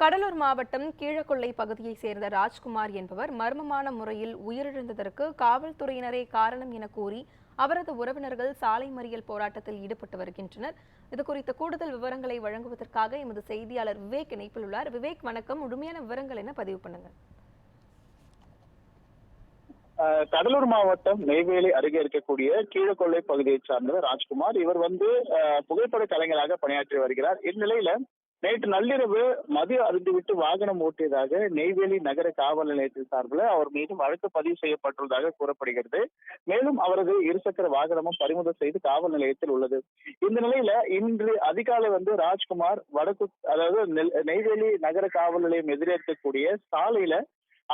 கடலூர் மாவட்டம் கீழக்கொள்ளை பகுதியைச் சேர்ந்த ராஜ்குமார் என்பவர் மர்மமான முறையில் உயிரிழந்ததற்கு காவல்துறையினரே காரணம் என கூறி அவரது உறவினர்கள் சாலை மறியல் போராட்டத்தில் ஈடுபட்டு வருகின்றனர். இதுகுறித்த கூடுதல் விவரங்களை வழங்குவதற்காக எமது செய்தியாளர் விவேக் இணைப்பில் உள்ளார். விவேக், வணக்கம். முழுமையான விவரங்கள் என்ன பதிவு பண்ணுங்க. கடலூர் மாவட்டம் நெய்வேலி அருகே இருக்கக்கூடிய கீழக்கொள்ளை பகுதியை சார்ந்தவர் ராஜ்குமார். இவர் புகைப்பட கலைஞராக பணியாற்றி வருகிறார். இந்நிலையில நேற்று நள்ளிரவு மதிய அருந்துவிட்டு வாகனம் ஓட்டியதாக நெய்வேலி நகர காவல் நிலையத்தின் சார்பில் அவர் மீது வழக்கு பதிவு செய்யப்பட்டுள்ளதாக கூறப்படுகிறது. மேலும் அவரது இருசக்கர வாகனமும் பறிமுதல் செய்து காவல் நிலையத்தில் உள்ளது. இந்த நிலையில இன்று அதிகாலை ராஜ்குமார் நெய்வேலி நகர காவல் நிலையம் எதிரே இருக்கக்கூடிய சாலையில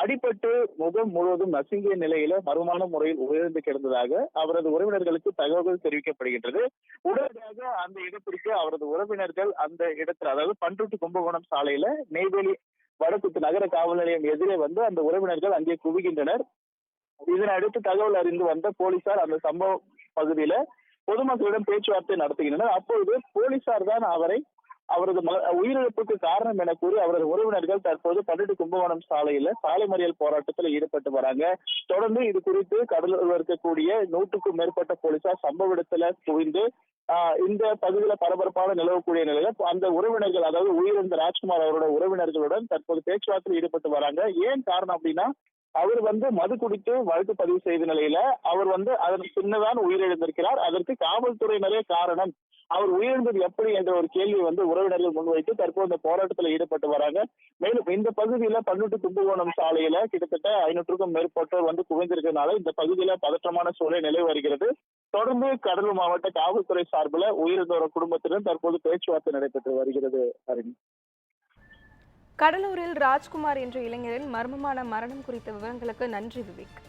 அடிபட்டு முகம் முழுவதும் நசுங்கிய நிலையில மர்மமான முறையில் உயிரிழந்து கிடந்ததாக அவரது உறவினர்களுக்கு தகவல்கள் தெரிவிக்கப்படுகின்றது. உடனடியாக அந்த இடத்திற்கு அவரது உறவினர்கள் அந்த இடத்துல, அதாவது பண்ருட்டி கும்பகோணம் சாலையில நெய்வேலி வடக்குத்து நகர காவல் நிலையம் எதிரே அந்த உறவினர்கள் அங்கே குவிகின்றனர். இதனை அடுத்து தகவல் அறிந்து வந்த போலீசார் அந்த சம்பவ பகுதியில பொதுமக்களிடம் பேச்சுவார்த்தை நடத்துகின்றனர். அப்பொழுது போலீசார் தான் அவரது உயிரிழப்புக்கு காரணம் என கூறி அவரது உறவினர்கள் தற்போது பண்ருட்டி கும்பகோணம் சாலையில சாலை மறியல் போராட்டத்தில் ஈடுபட்டு வராங்க. தொடர்ந்து இது குறித்து கடலூரில் இருக்கக்கூடிய 100க்கும் மேற்பட்ட போலீசார் சம்பவ இடத்துல குவிந்து இந்த பகுதியில பரபரப்பான நிலவக்கூடிய நிலையில அந்த உறவினர்கள், அதாவது உயிரிழந்த ராஜ்குமார் அவரோட உறவினர்களுடன் தற்போது பேச்சுவார்த்தையில் ஈடுபட்டு வராங்க. ஏன் காரணம் அப்படின்னா, அவர் மது குடித்து வழக்கு பதிவு செய்த நிலையில அவர் அதற்கு பின்னதான் உயிரிழந்திருக்கிறார். அதற்கு காவல்துறையினரே காரணம். அவர் உயிரிழந்தது எப்படி என்ற ஒரு கேள்வி உறவினர்கள் முன்வைத்து தற்போது இந்த போராட்டத்தில் ஈடுபட்டு வராங்க. மேலும் இந்த பகுதியில பண்ருட்டி கும்பகோணம் சாலையில கிட்டத்தட்ட 500க்கும் மேற்பட்டோர் குவிந்திருக்கிறதுனால இந்த பகுதியில பதற்றமான சூழல் நிலவி வருகிறது. தொடர்ந்து கடலூர் மாவட்ட காவல்துறை சார்பில் உயிரிழந்தோர் குடும்பத்தினர் தற்போது பேச்சுவார்த்தை நடைபெற்று வருகிறது. கடலூரில் ராஜ்குமார் என்ற இளைஞரின் மர்மமான மரணம் குறித்த விவரங்களுக்கு நன்றி விவேக்.